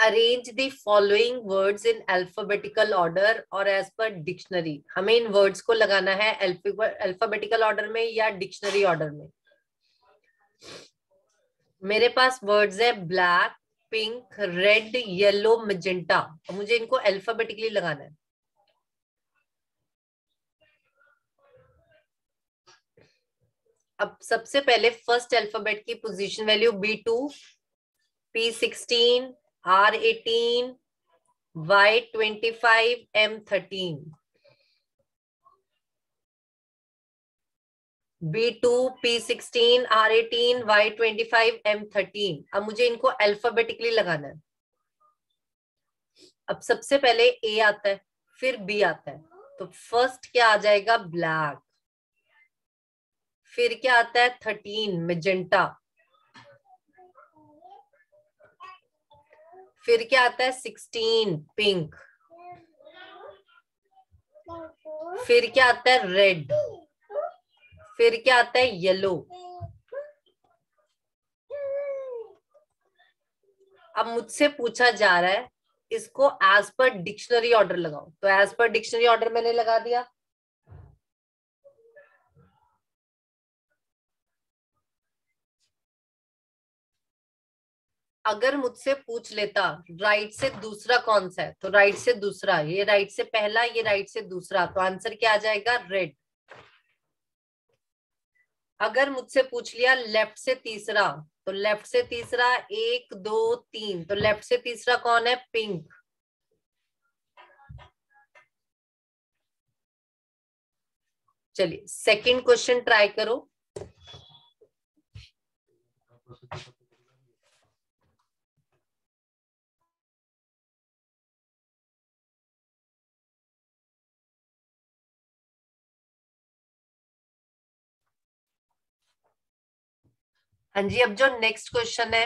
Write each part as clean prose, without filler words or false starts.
Arrange the following words in alphabetical order और as per dictionary. हमें इन words को लगाना है अल्फाबेटिकल ऑर्डर में या डिक्शनरी ऑर्डर में। मेरे पास वर्ड्स है black, pink, red, yellow, magenta. मुझे इनको अल्फाबेटिकली लगाना है। अब सबसे पहले फर्स्ट अल्फाबेट की position value B2, P16, R18, Y25, M13। B2, P16, R18, Y25, M13। अब मुझे इनको अल्फाबेटिकली लगाना है। अब सबसे पहले A आता है, फिर B आता है, तो फर्स्ट क्या आ जाएगा? ब्लैक। फिर क्या आता है? 13, मैजेंटा। फिर क्या आता है? 16, पिंक। फिर क्या आता है? रेड। फिर क्या आता है? येलो। अब मुझसे पूछा जा रहा है इसको एज पर डिक्शनरी ऑर्डर लगाओ, तो एज पर डिक्शनरी ऑर्डर मैंने लगा दिया। अगर मुझसे पूछ लेता राइट से दूसरा कौन सा है, तो राइट से दूसरा, ये राइट से पहला, ये राइट से दूसरा, तो आंसर क्या आ जाएगा? रेड। अगर मुझसे पूछ लिया लेफ्ट से तीसरा, तो लेफ्ट से तीसरा 1 2 3, तो लेफ्ट से तीसरा कौन है? पिंक। चलिए सेकंड क्वेश्चन ट्राई करो। हाँ जी, अब जो नेक्स्ट क्वेश्चन है,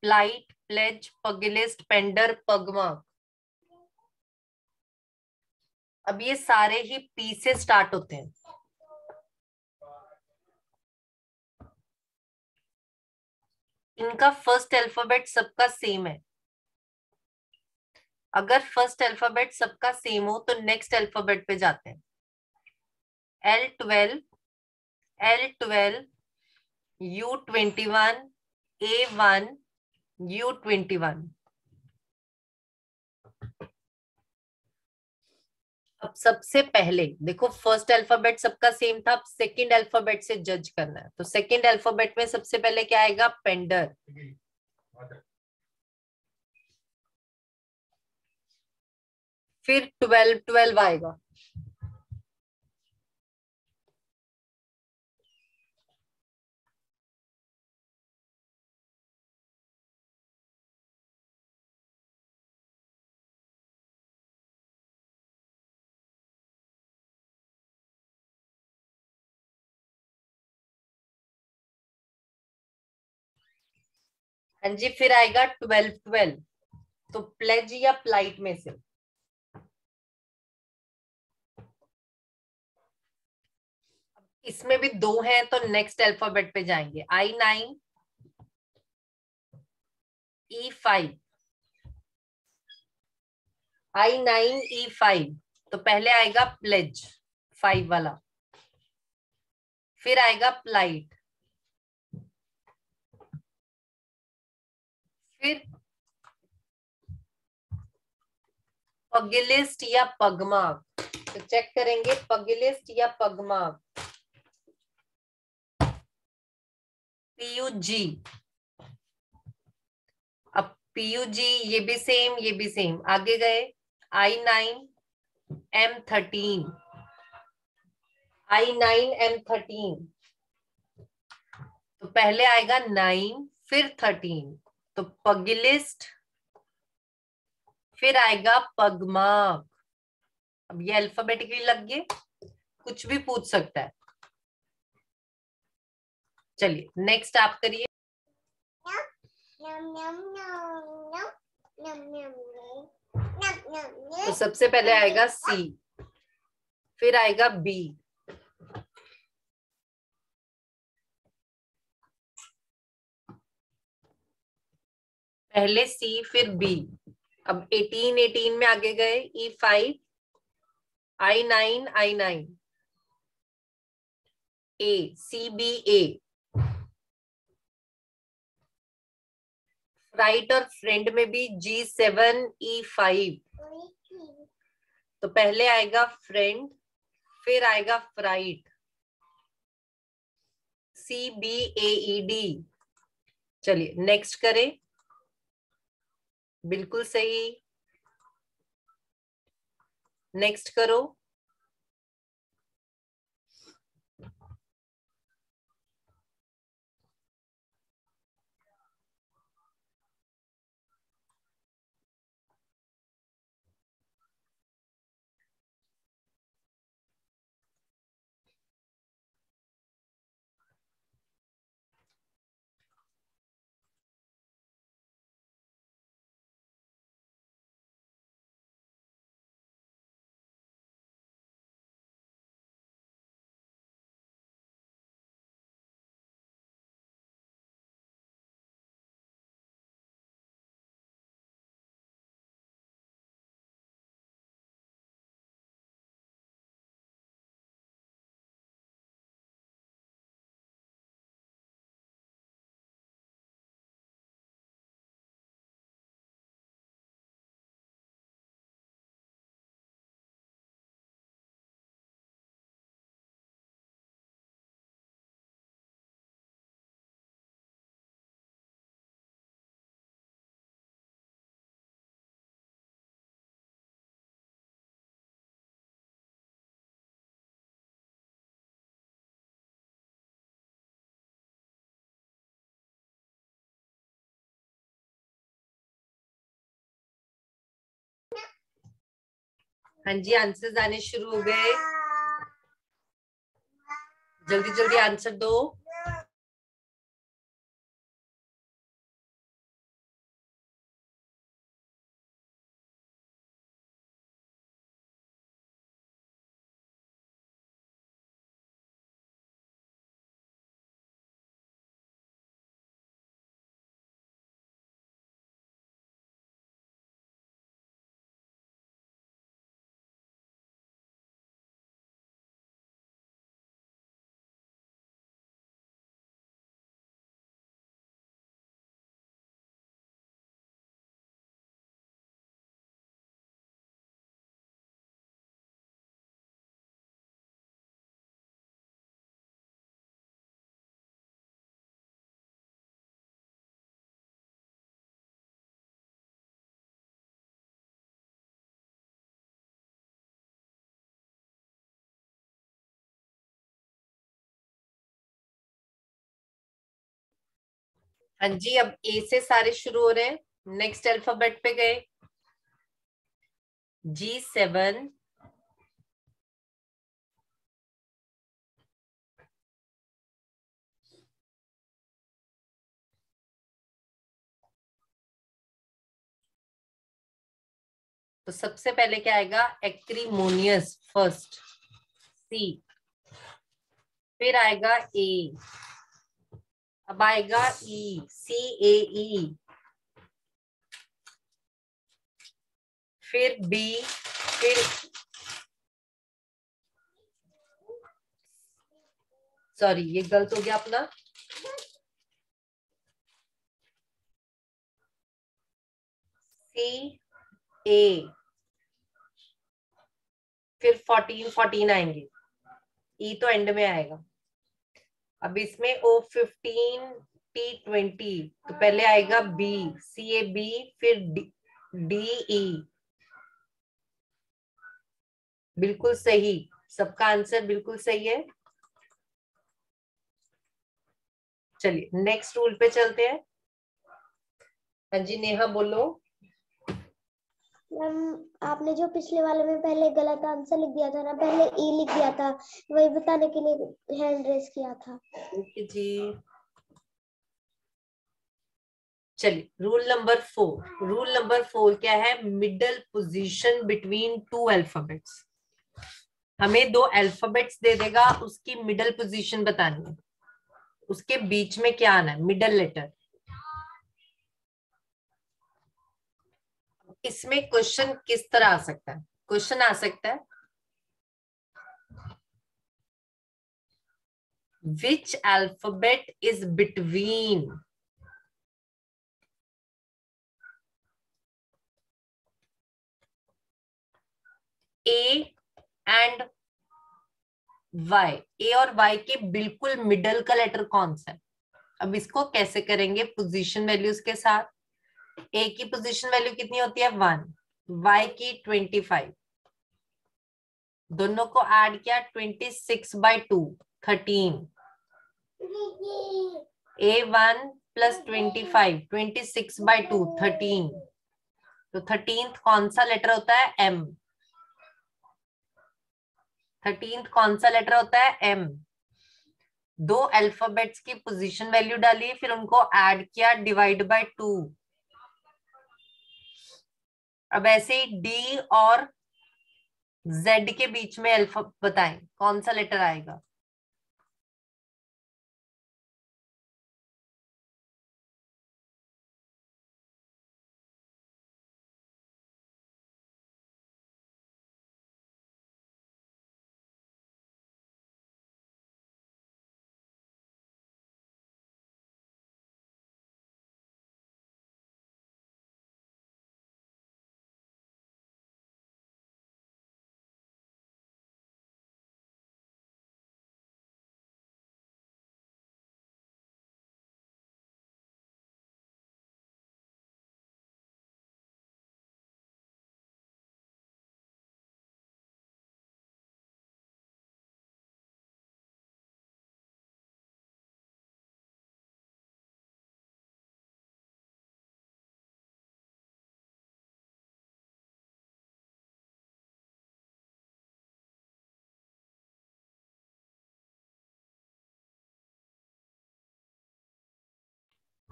प्लाइट, प्लेज, पगिलिस्ट, पेंडर, पगमा। अब ये सारे ही पी से स्टार्ट होते हैं। इनका फर्स्ट अल्फाबेट सबका सेम है। अगर फर्स्ट अल्फाबेट सबका सेम हो तो नेक्स्ट अल्फाबेट पे जाते हैं। L12, L12, U21, A1, U21। अब सबसे पहले देखो फर्स्ट अल्फाबेट सबका सेम था, अब सेकंड अल्फाबेट से जज करना है। तो सेकंड अल्फाबेट में सबसे पहले क्या आएगा? पेंडर। फिर 12 12 आएगा। हाँ जी, फिर आएगा 12 12, तो प्लेज या प्लाइट में से। इसमें भी दो हैं तो नेक्स्ट अल्फाबेट पे जाएंगे। I9, E5, I9, E5, तो पहले आएगा प्लेज 5 वाला, फिर आएगा प्लाइट, फिर पगिलिस्ट या पगमार्क। तो चेक करेंगे पगिलिस्ट या पगमार्क। PUG। अब PUG ये भी सेम, ये भी सेम। आगे गए I9, M13, I9, M13, तो पहले आएगा 9 फिर 13, तो पगिलिस्ट, फिर आएगा पगमार्क। अब ये अल्फाबेटिकली लग गए, कुछ भी पूछ सकता है। चलिए नेक्स्ट आप करिए। तो सबसे पहले आएगा C। फिर आएगा बी, पहले सी फिर बी। अब 18 18 में आगे गए, E5, I9 I9, ए CBA, राइट और फ्रेंड में भी G7 E5। तो पहले आएगा फ्रेंड, फिर आएगा फ्राइट, CBAED। चलिए नेक्स्ट करें, बिल्कुल सही, नेक्स्ट करो। हाँ जी, आंसर्स आने शुरू हो गए, जल्दी जल्दी आंसर दो। हाँ जी, अब ए से सारे शुरू हो रहे हैं, नेक्स्ट अल्फाबेट पे गए, G7, तो सबसे पहले क्या आएगा, एक्रीमोनियस फर्स्ट, सी, फिर आएगा ए, अब आएगा ई, CAE, फिर बी, फिर सॉरी ये गलत हो गया अपना, CA, फिर 14 14 आएंगे, ई तो एंड में आएगा। अब इसमें O15T20, तो पहले आएगा बी, CAB, फिर DE। बिल्कुल सही, सबका आंसर बिल्कुल सही है। चलिए नेक्स्ट रूल पे चलते हैं। हाँ जी नेहा बोलो। मैम आपने जो पिछले वाले में पहले गलत आंसर लिख दिया था ना, पहले ई लिख दिया था, वही बताने के लिए हैंड रेस किया था। ओके जी, चलिए रूल नंबर 4, रूल नंबर 4 क्या है, middle position between two alphabets. हमें दो अल्फाबेट्स दे देगा, उसकी मिडल पोजीशन बतानी है, उसके बीच में क्या आना है, मिडल लेटर। इसमें क्वेश्चन किस तरह आ सकता है? क्वेश्चन आ सकता है which alphabet is between A and Y, A और वाई के बिल्कुल मिडल का लेटर कौन सा है। अब इसको कैसे करेंगे पोजीशन वैल्यूज के साथ। ए की पोजीशन वैल्यू कितनी होती है 1, वाई की 25, दोनों को ऐड किया 26/2 13, A1 प्लस 25 26/2 13, तो 13th कौन सा लेटर होता है M। 13th कौन सा लेटर होता है M। दो अल्फाबेट्स की पोजीशन वैल्यू डाली, फिर उनको ऐड किया डिवाइड बाय 2। अब ऐसे ही D और Z के बीच में अल्फा बताएं कौन सा लेटर आएगा।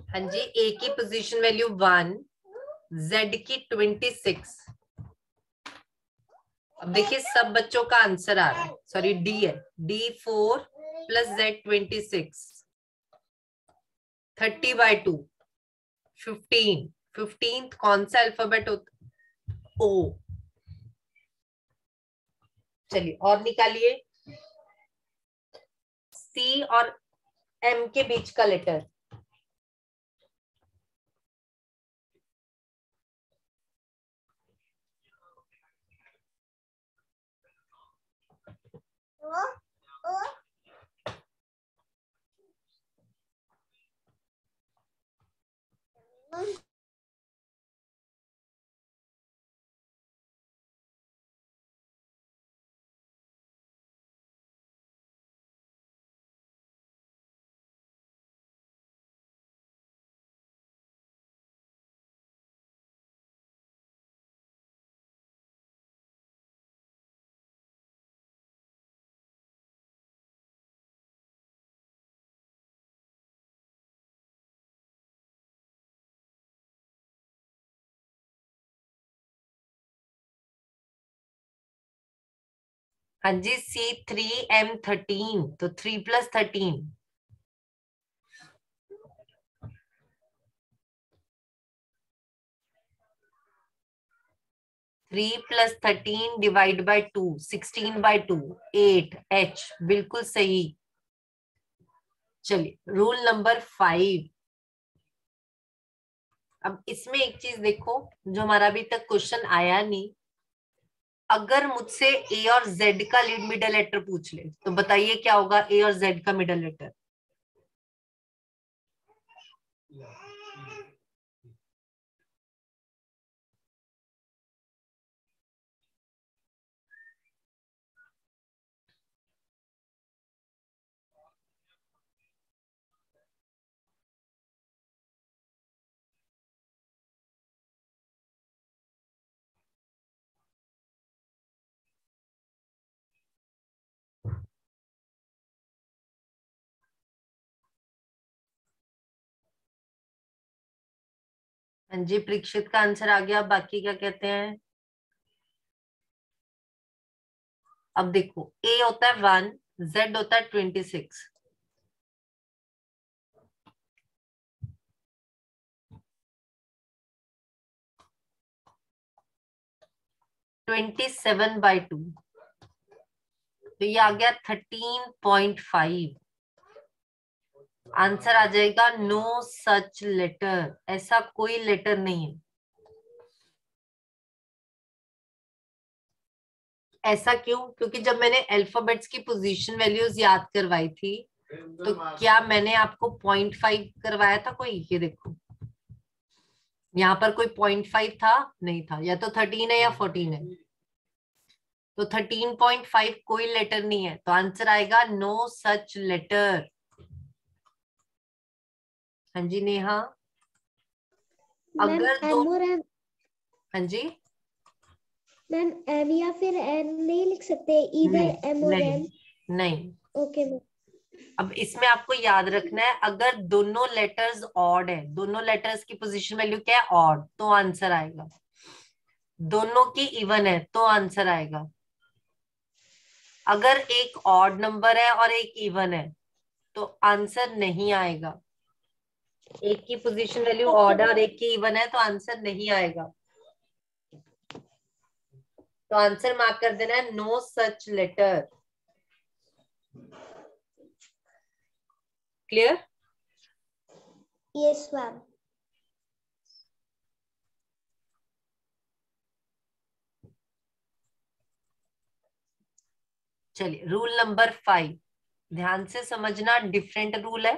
हाँ जी, ए की पोजीशन वैल्यू 1, Z की 26। अब देखिए सब बच्चों का आंसर आ रहा है, सॉरी डी है, D4 प्लस Z 26 30/2 15, 15th कौन सा अल्फाबेट होता, O। चलिए और निकालिए C और M के बीच का लेटर। हाँ जी, C3M13, तो 3 plus 13, 3 plus 13 divide by 2 16/2 8 H, बिल्कुल सही। चलिए रूल नंबर 5। अब इसमें एक चीज देखो जो हमारा अभी तक क्वेश्चन आया नहीं, अगर मुझसे ए और जेड का लीड मिडल लेटर पूछ ले तो बताइए क्या होगा ए और जेड का मिडल लेटर। हाँ जी, परीक्षित का आंसर आ गया, बाकी क्या कहते हैं। अब देखो, ए होता है 1, जेड होता है 26, 27/2, तो ये आ गया 13.5। आंसर आ जाएगा नो सच लेटर, ऐसा कोई लेटर नहीं है। ऐसा क्यों? क्योंकि जब मैंने अल्फाबेट्स की पोजीशन वैल्यूज याद करवाई थी, तो क्या मैंने आपको 0.5 करवाया था कोई? ये देखो, यहाँ पर कोई 0.5 था? नहीं था। या तो 13 है या 14 है, तो 13.5 कोई लेटर नहीं है, तो आंसर आएगा नो सच लेटर। हाँ जी नेहा। मैम अगर दो, एम और एम, हाँ जी, मैम एम या फिर एन नहीं लिख सकते, नहीं इधर एम और नहीं एम? नहीं। Okay ma'am. अब इसमें आपको याद रखना है, अगर दोनों लेटर्स ऑड है, दोनों लेटर्स की पोजीशन वैल्यू क्या है? ऑड, तो आंसर आएगा। दोनों की इवन है तो आंसर आएगा। अगर एक ऑड नंबर है और एक इवन है तो आंसर नहीं आएगा। एक की पोजीशन वैल्यू ओके ऑड है और मैम। एक की इवन है तो आंसर नहीं आएगा। तो आंसर मार्क कर देना है no such letter. Clear? Yes ma'am. चलिए, रूल नंबर 5, ध्यान से समझना, डिफरेंट रूल है।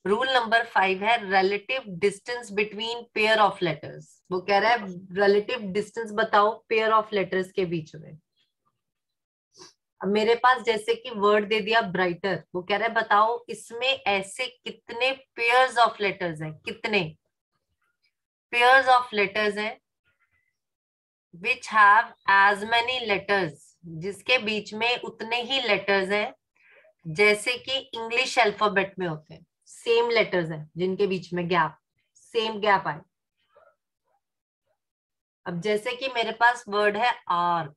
रूल नंबर 5 है relative distance between pair of letters. वो कह रहा है रिलेटिव डिस्टेंस बताओ पेयर ऑफ लेटर्स के बीच में। अब मेरे पास जैसे कि वर्ड दे दिया ब्राइटर, वो कह रहा है बताओ इसमें ऐसे कितने पेयर्स ऑफ लेटर्स हैं, कितने पेयर्स ऑफ लेटर्स हैं which have as many letters, जिसके बीच में उतने ही लेटर्स हैं जैसे कि इंग्लिश अल्फाबेट में होते हैं। सेम लेटर्स हैं जिनके बीच में गैप, सेम गैप आए। अब जैसे कि मेरे पास वर्ड है आर्क,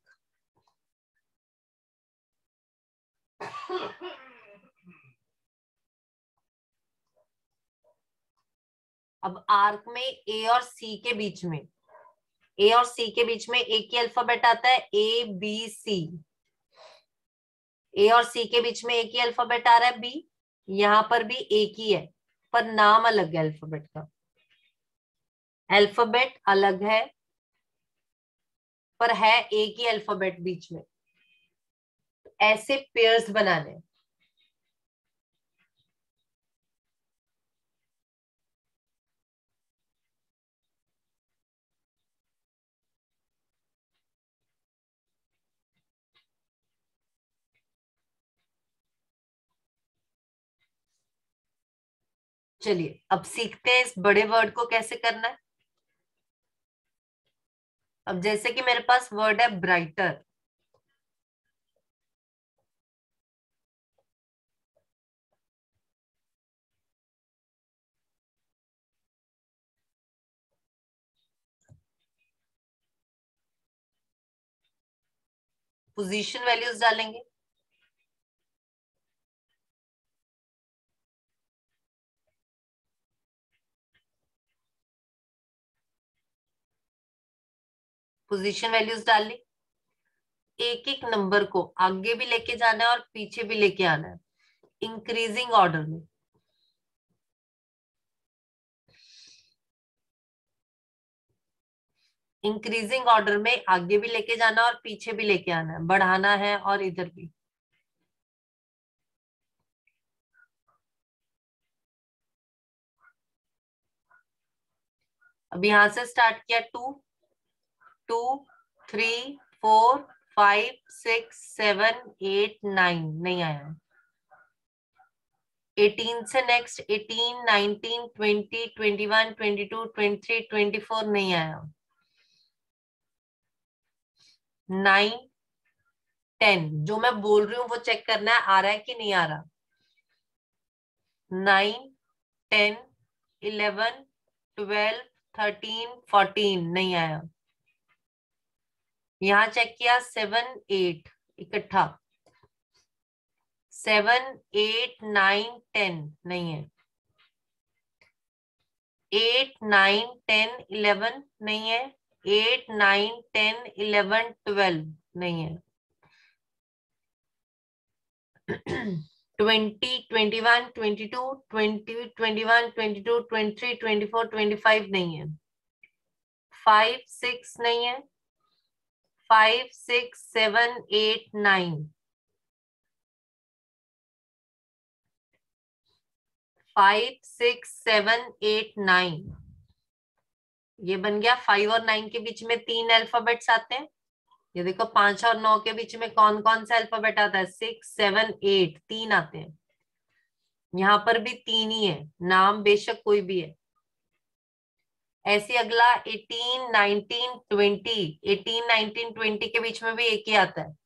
अब आर्क में ए और सी के बीच में, ए और सी के बीच में एक ही अल्फाबेट आता है, ए बी सी। ए और सी के बीच में एक ही अल्फाबेट आ रहा है, बी। यहां पर भी एक ही है, पर नाम अलग है अल्फाबेट का। अल्फाबेट अलग है पर है एक ही अल्फाबेट बीच में। ऐसे पेयर्स बनाने हैं। चलिए अब सीखते हैं इस बड़े वर्ड को कैसे करना है। अब जैसे कि मेरे पास वर्ड है ब्राइटर, पोजीशन वैल्यूज डालेंगे। पोजीशन वैल्यूज डाल ली। एक एक नंबर को आगे भी लेके जाना है और पीछे भी लेके आना है, इंक्रीजिंग ऑर्डर में। इंक्रीजिंग ऑर्डर में आगे भी लेके जाना और पीछे भी लेके आना है, बढ़ाना है और इधर भी। अब यहां से स्टार्ट किया, 2 2 3 4 5 6 7 8 9, नहीं आया। 18 से नेक्स्ट 18 19 20 21 22 23 24 नहीं आया। 9 10, जो मैं बोल रही हूँ वो चेक करना है आ रहा है कि नहीं आ रहा। 9 10 11 12 13 14 नहीं आया। यहाँ चेक किया 7 8 इकट्ठा, 7 8 9 10 नहीं है, 8 9 10 11 नहीं है, 8 9 10 11 12 नहीं है, 20 21 22 20 21 22 23 24 25 नहीं है, 5 6 नहीं है, 5 6 7 8 9, 5 6 7 8 9, ये बन गया। 5 और 9 के बीच में 3 अल्फाबेट्स आते हैं। ये देखो 5 और 9 के बीच में कौन कौन सा अल्फाबेट आता है, 6 7 8, 3 आते हैं। यहाँ पर भी 3 ही है, नाम बेशक कोई भी है। ऐसे अगला 18 19 20, 18 19 20 के बीच में भी एक ही आता है।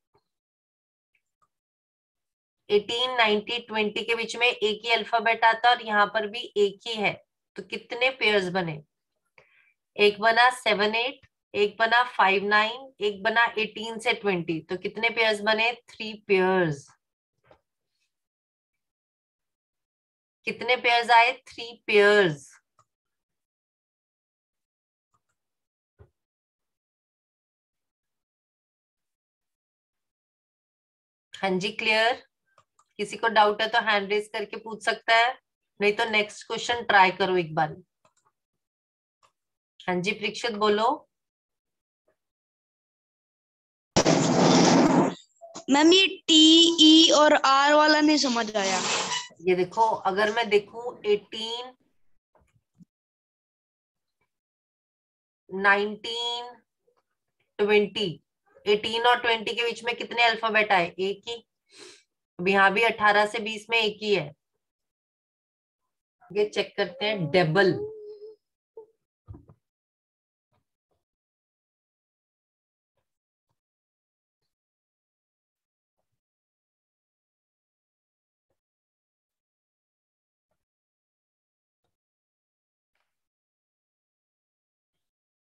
18 19 20 के बीच में एक ही अल्फाबेट आता है और यहाँ पर भी एक ही है। तो कितने पेयर्स बने, एक बना 7 8, एक बना 5 9, एक बना 18 से 20, तो कितने पेयर्स बने, 3 पेयर्स। कितने पेयर्स आए, 3 पेयर्स। हाँ जी क्लियर। किसी को डाउट है तो हैंड रेज करके पूछ सकता है, नहीं तो नेक्स्ट क्वेश्चन ट्राई करो एक बार। हाँ जी परीक्षित बोलो। मैम ये टी ई और आर वाला नहीं समझ आया। ये देखो अगर मैं देखूं 18 19 20, 18 और 20 के बीच में कितने अल्फाबेट आए, एक ही। अब यहाँ भी 18 से 20 में एक ही है। ये चेक करते हैं डबल।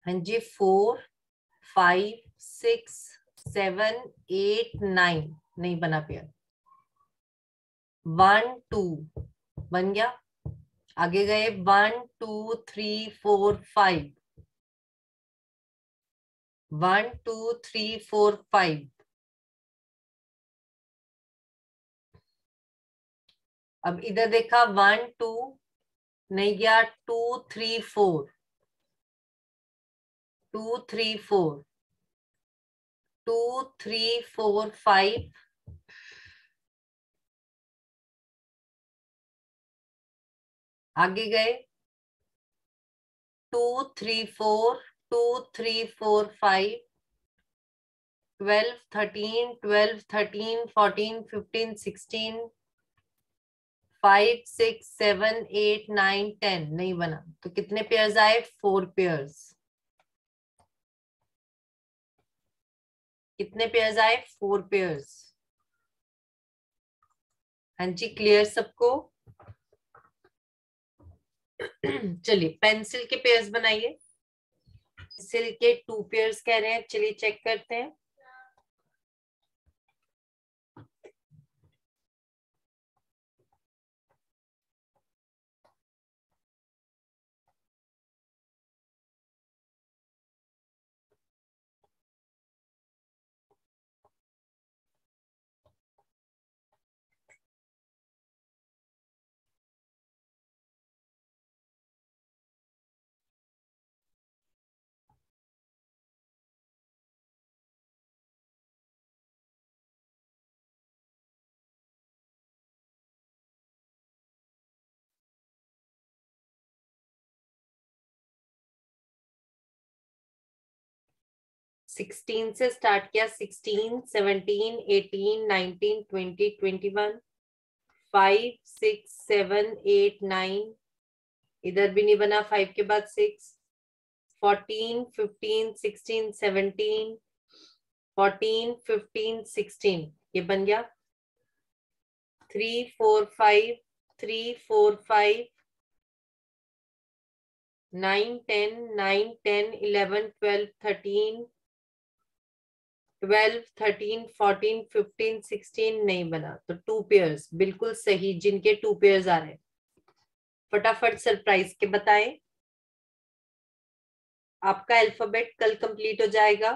हाँ जी 4 5 6 7 8 9 नहीं बना पेयर। 1 2 बन गया। आगे गए 1 2 3 4 5, 1 2 3 4 5। अब इधर देखा 1 2 नहीं गया, 2 3 4, 2 3 4, 2 3 4 5, आगे गए 2 3 4, 2 3 4 5, 12 13 12 13 14 15 16, 5 6 7 8 9 10 नहीं बना। तो कितने पेयर्स आए, 4 पेयर्स। कितने पेयर्स आए, 4 पेयर्स। हाँ जी क्लियर सबको। चलिए पेंसिल के पेयर्स बनाइए। पेंसिल के 2 पेयर्स कह रहे हैं, चलिए चेक करते हैं। सिक्सटीन से स्टार्ट किया, 16 17 18 19 20 21, 5 6 7 8 9, इधर भी नहीं बना, 5 के बाद 6, 14 15 16 17, 14 15 16, ये बन गया। 3 4 5 3 4 5, 9 10 9 10 11 12 13, 12, 13, 14, 15, 16 नहीं बना, तो 2 पेयर्स बिल्कुल सही, जिनके 2 पेयर्स आ रहे हैं फटाफट सरप्राइज के बताएं। आपका अल्फाबेट कल कंप्लीट हो जाएगा।